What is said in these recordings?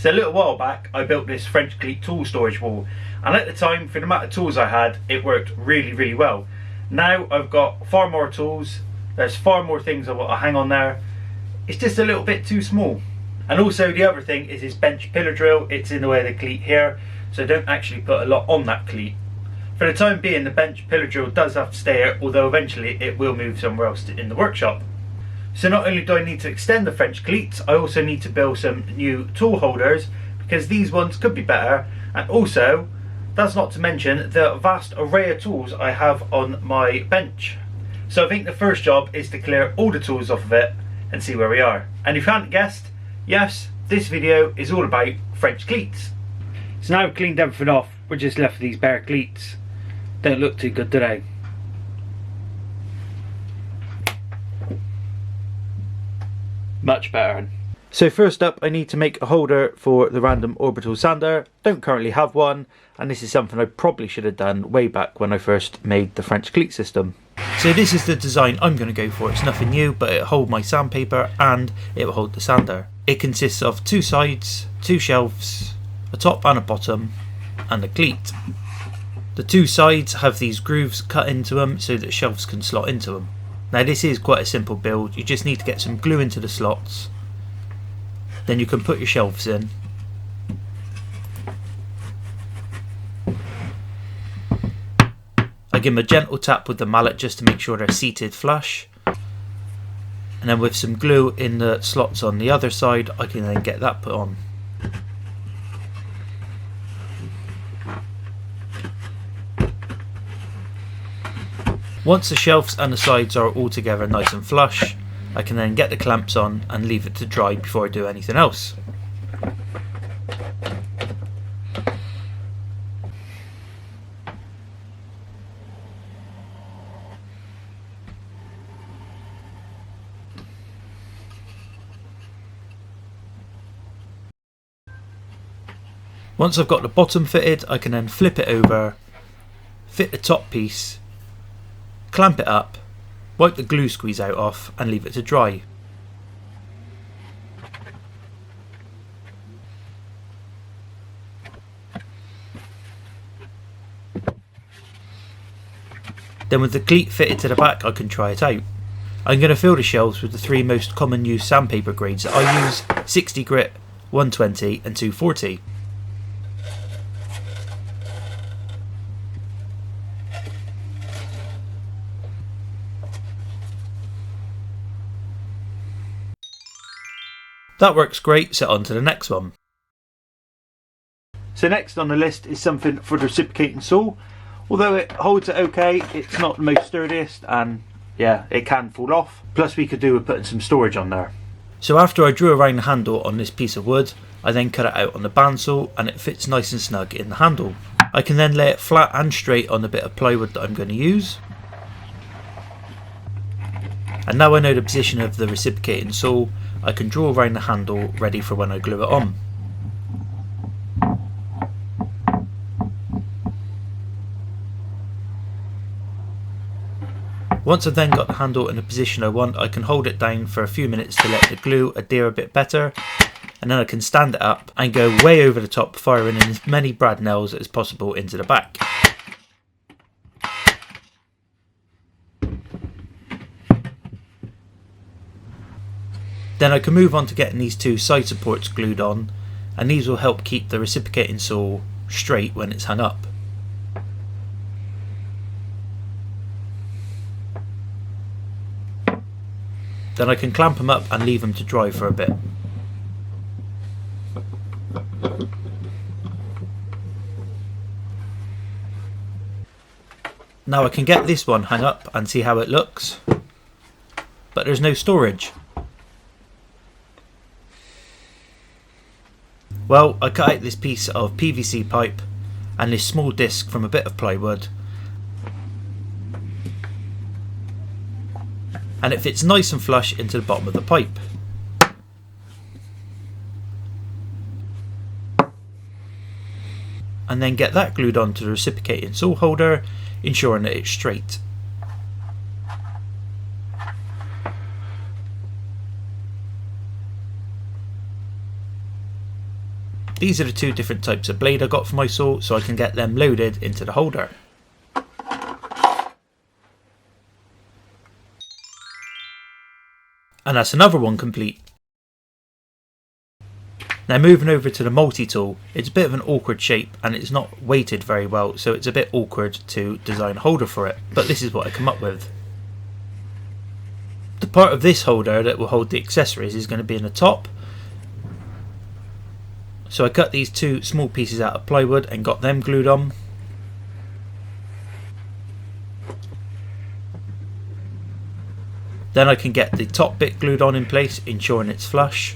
So a little while back I built this French Cleat tool storage wall, and at the time, for the amount of tools I had, it worked really well. Now I've got far more tools, there's far more things I want to hang on there. It's just a little bit too small. And also the other thing is this bench pillar drill. It's in the way of the cleat here, so I don't actually put a lot on that cleat. For the time being, the bench pillar drill does have to stay here, although eventually it will move somewhere else in the workshop. So not only do I need to extend the French cleats, I also need to build some new tool holders, because these ones could be better. And also, that's not to mention the vast array of tools I have on my bench. So I think the first job is to clear all the tools off of it and see where we are. And if you hadn't guessed, yes, this video is all about French cleats. So now I've cleaned everything off, we're just left with these bare cleats. Don't look too good, do they? Much better. So first up, I need to make a holder for the random orbital sander. Don't currently have one, and this is something I probably should have done way back when I first made the French cleat system. So this is the design I'm going to go for. It's nothing new, but it'll hold my sandpaper and it will hold the sander. It consists of two sides, two shelves, a top and a bottom, and a cleat. The two sides have these grooves cut into them so that shelves can slot into them. Now this is quite a simple build. You just need to get some glue into the slots, then you can put your shelves in. I give them a gentle tap with the mallet just to make sure they're seated flush, and then with some glue in the slots on the other side I can then get that put on. Once the shelves and the sides are all together nice and flush, I can then get the clamps on and leave it to dry before I do anything else. Once I've got the bottom fitted, I can then flip it over, fit the top piece, clamp it up, wipe the glue squeeze out off and leave it to dry. Then with the cleat fitted to the back I can try it out. I'm going to fill the shelves with the three most common used sandpaper grades that I use: 60 grit, 120 and 240. That works great, so on to the next one. So next on the list is something for the reciprocating saw. Although it holds it okay, it's not the most sturdiest, and yeah, it can fall off. Plus we could do with putting some storage on there. So after I drew around the handle on this piece of wood, I then cut it out on the bandsaw and it fits nice and snug in the handle. I can then lay it flat and straight on the bit of plywood that I'm going to use. And now I know the position of the reciprocating saw, I can draw around the handle ready for when I glue it on. Once I've then got the handle in the position I want, I can hold it down for a few minutes to let the glue adhere a bit better, and then I can stand it up and go way over the top, firing in as many brad nails as possible into the back. Then I can move on to getting these two side supports glued on, and these will help keep the reciprocating saw straight when it's hung up. Then I can clamp them up and leave them to dry for a bit. Now I can get this one hung up and see how it looks, but there's no storage. Well, I cut out this piece of PVC pipe and this small disc from a bit of plywood, and it fits nice and flush into the bottom of the pipe. And then get that glued onto the reciprocating saw holder, ensuring that it's straight. These are the two different types of blade I got for my saw, so I can get them loaded into the holder. And that's another one complete. Now moving over to the Multitool, it's a bit of an awkward shape and it's not weighted very well, so it's a bit awkward to design a holder for it, but this is what I come up with. The part of this holder that will hold the accessories is going to be in the top. So I cut these two small pieces out of plywood and got them glued on. Then I can get the top bit glued on in place, ensuring it's flush.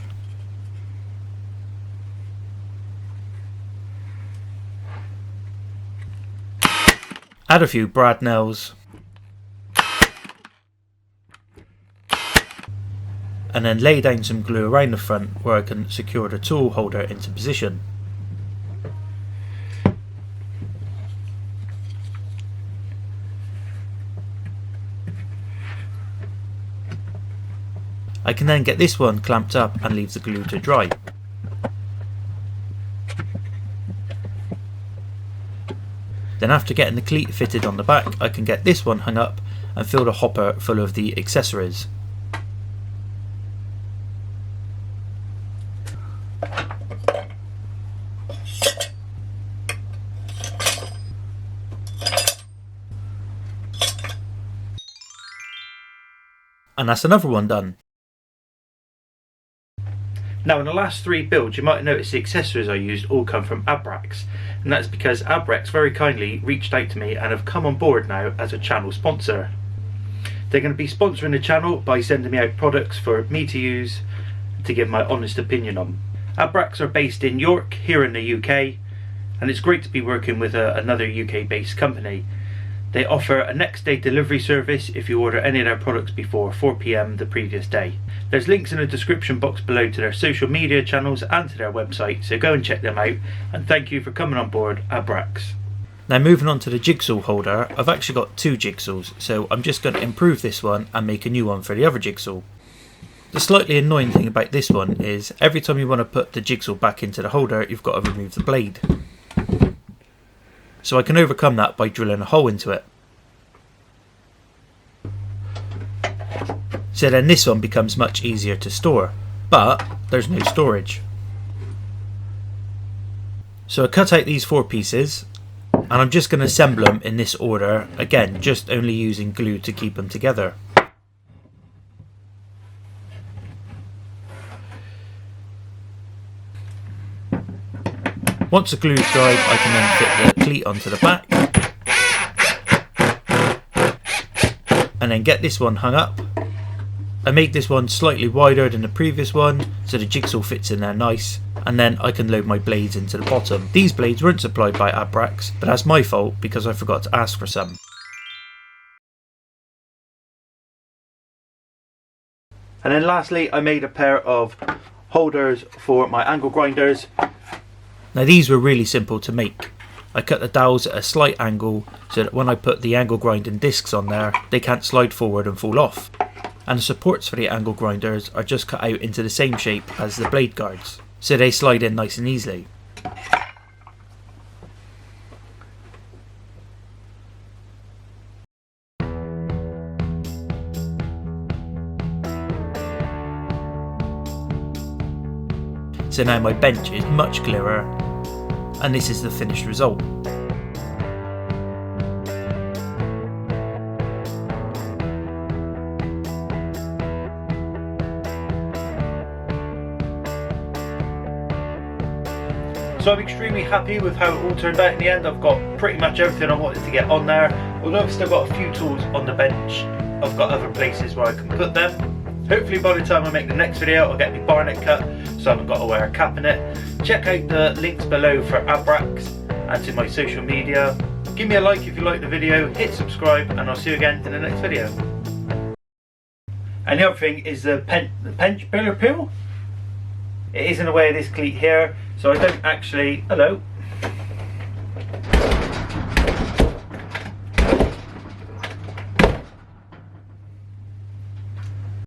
Add a few brad nails. And then lay down some glue around the front where I can secure the tool holder into position. I can then get this one clamped up and leave the glue to dry. Then after getting the cleat fitted on the back, I can get this one hung up and fill the hopper full of the accessories. And that's another one done. Now in the last three builds you might notice the accessories I used all come from Abracs, and that's because Abracs very kindly reached out to me and have come on board now as a channel sponsor. They're going to be sponsoring the channel by sending me out products for me to use to give my honest opinion on. Abracs are based in York here in the UK, and it's great to be working with another UK based company. They offer a next day delivery service if you order any of their products before 4 PM the previous day. There's links in the description box below to their social media channels and to their website, so go and check them out, and thank you for coming on board, Abracs. Now moving on to the jigsaw holder, I've actually got two jigsaws, so I'm just going to improve this one and make a new one for the other jigsaw. The slightly annoying thing about this one is every time you want to put the jigsaw back into the holder, you've got to remove the blade. So I can overcome that by drilling a hole into it. So then this one becomes much easier to store, but there's no storage. So I cut out these four pieces and I'm just going to assemble them in this order, again just only using glue to keep them together. Once the glue is dried, I can then fit the cleat onto the back and then get this one hung up. I made this one slightly wider than the previous one so the jigsaw fits in there nice, and then I can load my blades into the bottom. These blades weren't supplied by Abracs, but that's my fault because I forgot to ask for some. And then lastly I made a pair of holders for my angle grinders. Now these were really simple to make. I cut the dowels at a slight angle so that when I put the angle grinding discs on there, they can't slide forward and fall off. And the supports for the angle grinders are just cut out into the same shape as the blade guards, so they slide in nice and easily. So now my bench is much clearer, and this is the finished result. So I'm extremely happy with how it all turned out in the end. I've got pretty much everything I wanted to get on there. Although I've still got a few tools on the bench, I've got other places where I can put them. Hopefully by the time I make the next video I'll get my barnet cut, so I haven't got to wear a cap in it. Check out the links below for Abracs and to my social media. Give me a like if you like the video, hit subscribe, and I'll see you again in the next video. And the other thing is the pinch pillar peel. It is in the way of this cleat here, so I don't actually, hello,